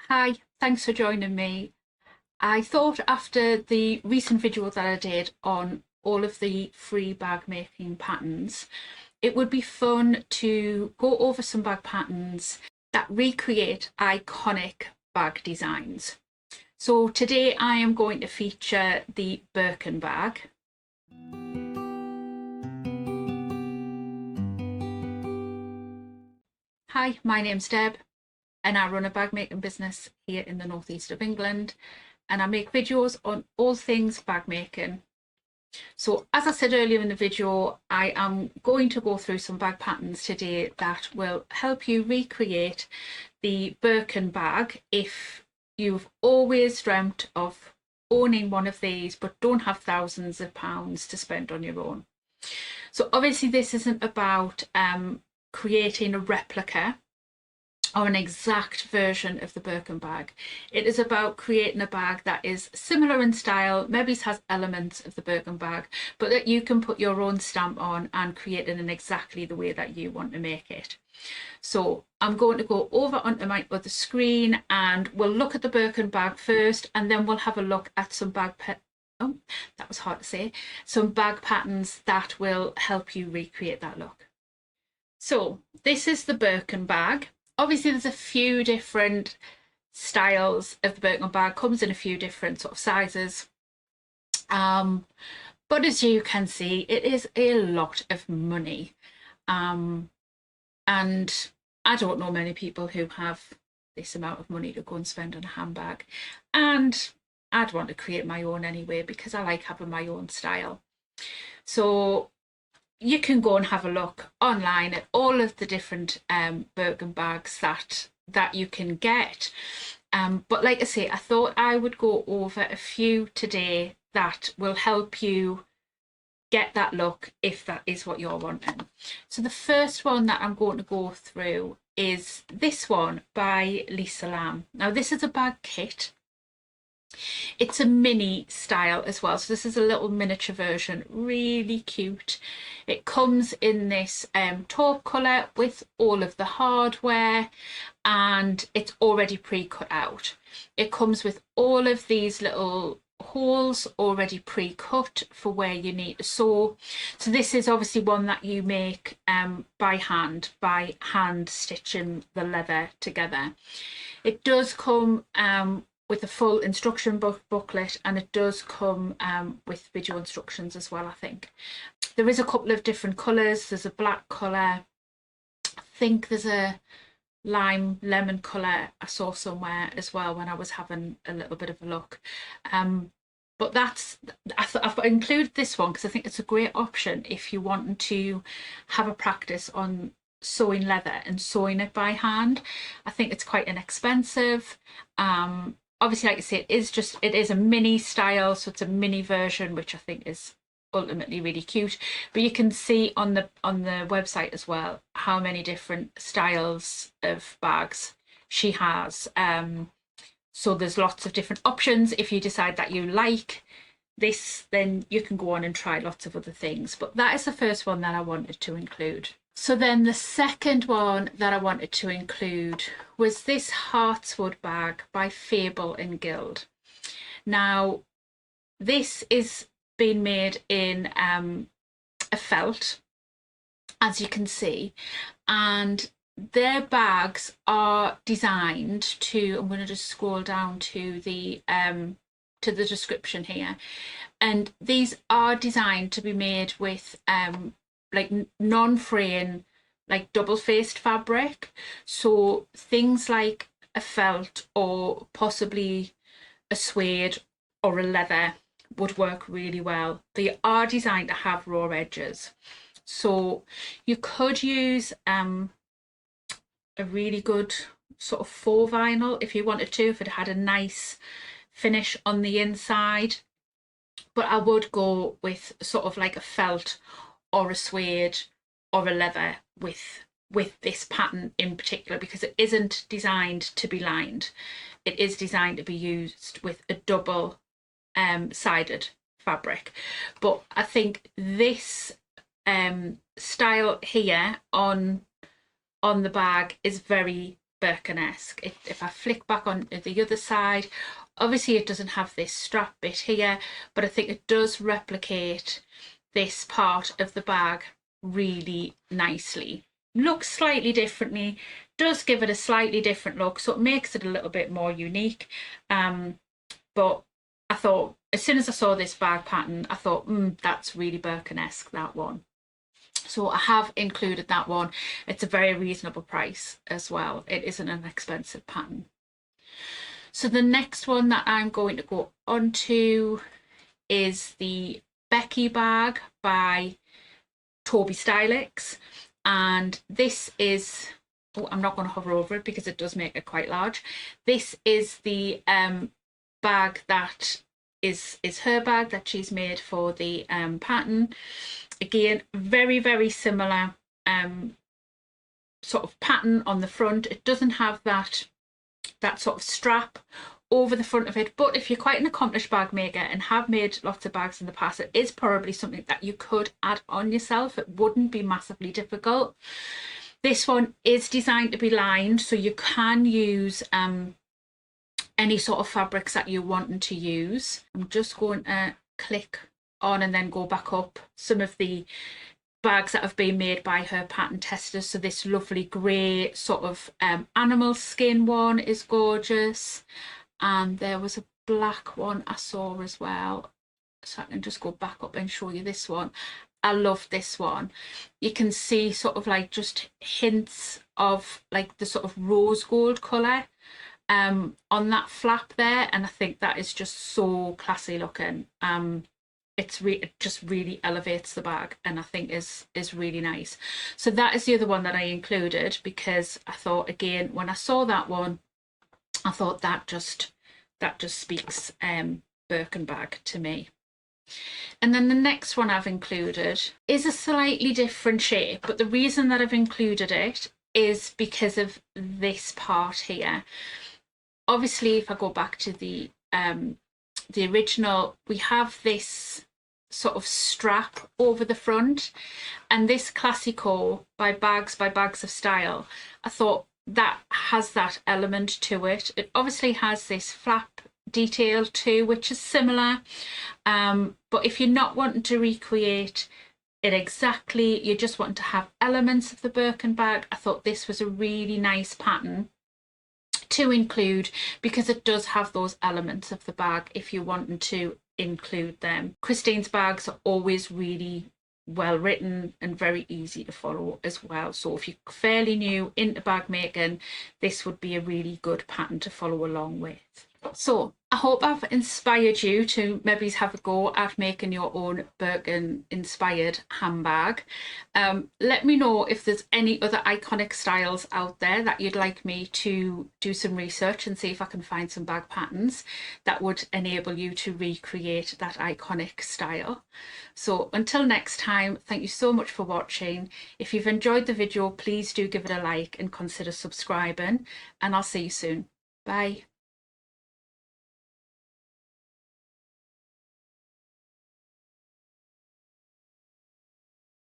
Hi, thanks for joining me. I thought after the recent video that I did on all of the free bag making patterns, it would be fun to go over some bag patterns that recreate iconic bag designs. So today I am going to feature the Birkin bag. Hi, my name's Deb and I run a bag making business here in the northeast of England, and I make videos on all things bag making. So as I said earlier in the video, I am going to go through some bag patterns today that will help you recreate the Birkin bag if you've always dreamt of owning one of these but don't have thousands of pounds to spend on your own. So obviously this isn't about creating a replica or an exact version of the Birkin bag. It is about creating a bag that is similar in style, maybe has elements of the Birkin bag, but that you can put your own stamp on and create it in exactly the way that you want to make it. So I'm going to go over onto my other screen and we'll look at the Birkin bag first, and then we'll have a look at some some bag patterns that will help you recreate that look. So this is the Birkin bag. Obviously there's a few different styles of the Birkin bag, comes in a few different sort of sizes, but as you can see it is a lot of money, and I don't know many people who have this amount of money to go and spend on a handbag, and I'd want to create my own anyway because I like having my own style. So you can go and have a look online at all of the different Birkin bags that you can get. But like I say, I thought I would go over a few today that will help you get that look if that is what you're wanting. So the first one that I'm going to go through is this one by Lisa Lamb. Now this is a bag kit. It's a mini style as well, so this is a little miniature version, really cute. It comes in this taupe colour with all of the hardware, and it's already pre-cut out. It comes with all of these little holes already pre-cut for where you need to sew. So this is obviously one that you make by hand stitching the leather together. It does come with a full instruction booklet, and it does come with video instructions as well, I think. There is a couple of different colours. There's a black colour. I think there's a lime lemon colour I saw somewhere as well when I was having a little bit of a look. But I've included this one because I think it's a great option if you want to have a practice on sewing leather and sewing it by hand. I think it's quite inexpensive. Obviously, like I say, it is a mini style, so it's a mini version, which I think is ultimately really cute. But you can see on the website as well how many different styles of bags she has. So there's lots of different options. If you decide that you like this, then you can go on and try lots of other things. But that is the first one that I wanted to include. So then the second one that I wanted to include was this Hartswood bag by Fable and Guild. Now, this is being made in a felt, as you can see, and their bags are designed to, I'm going to just scroll down to the description here, and these are designed to be made with like non-fraying, like double-faced fabric. So things like a felt or possibly a suede or a leather would work really well. They are designed to have raw edges. So you could use a really good sort of faux vinyl if you wanted to, if it had a nice finish on the inside. But I would go with sort of like a felt or a suede or a leather with this pattern in particular, because it isn't designed to be lined. It is designed to be used with a double sided fabric. But I think this style here on the bag is very Birkin-esque. If I flick back on the other side, obviously it doesn't have this strap bit here, but I think it does replicate this part of the bag really nicely. Looks slightly differently, does give it a slightly different look, so it makes it a little bit more unique. But I thought, as soon as I saw this bag pattern, I thought, that's really Birkin-esque, that one. So I have included that one. It's a very reasonable price as well. It isn't an expensive pattern. So the next one that I'm going to go on to is the Becky Bag by Tobistylx. And this is, oh, I'm not going to hover over it because it does make it quite large. This is the bag that is her bag that she's made for the pattern. Again, very, very similar sort of pattern on the front. It doesn't have that sort of strap over the front of it, but if you're quite an accomplished bag maker and have made lots of bags in the past, it is probably something that you could add on yourself. It wouldn't be massively difficult. This one is designed to be lined, so you can use any sort of fabrics that you're wanting to use. I'm just going to click on and then go back up some of the bags that have been made by her pattern testers. So this lovely grey sort of animal skin one is gorgeous, and there was a black one I saw as well, so I can just go back up and show you this one. I love this one. You can see sort of like just hints of like the sort of rose gold colour on that flap there, and I think that is just so classy looking. It just really elevates the bag, and I think is really nice. So that is the other one that I included because I thought, again, when I saw that one, I thought that just speaks Birkin bag to me. And then the next one I've included is a slightly different shape, but the reason that I've included it is because of this part here. Obviously, if I go back to the original, we have this sort of strap over the front, and this Classico by Bags of Style, I thought that has that element to it. It obviously has this flap detail too, which is similar, but if you're not wanting to recreate it exactly, you just want to have elements of the Birkin bag, I thought this was a really nice pattern to include because it does have those elements of the bag if you wanted to include them. Christine's bags are always really well written and very easy to follow as well, so if you're fairly new into bag making, this would be a really good pattern to follow along with. So I hope I've inspired you to maybe have a go at making your own Birkin-inspired handbag. Let me know if there's any other iconic styles out there that you'd like me to do some research and see if I can find some bag patterns that would enable you to recreate that iconic style. So until next time, thank you so much for watching. If you've enjoyed the video, please do give it a like and consider subscribing, and I'll see you soon. Bye.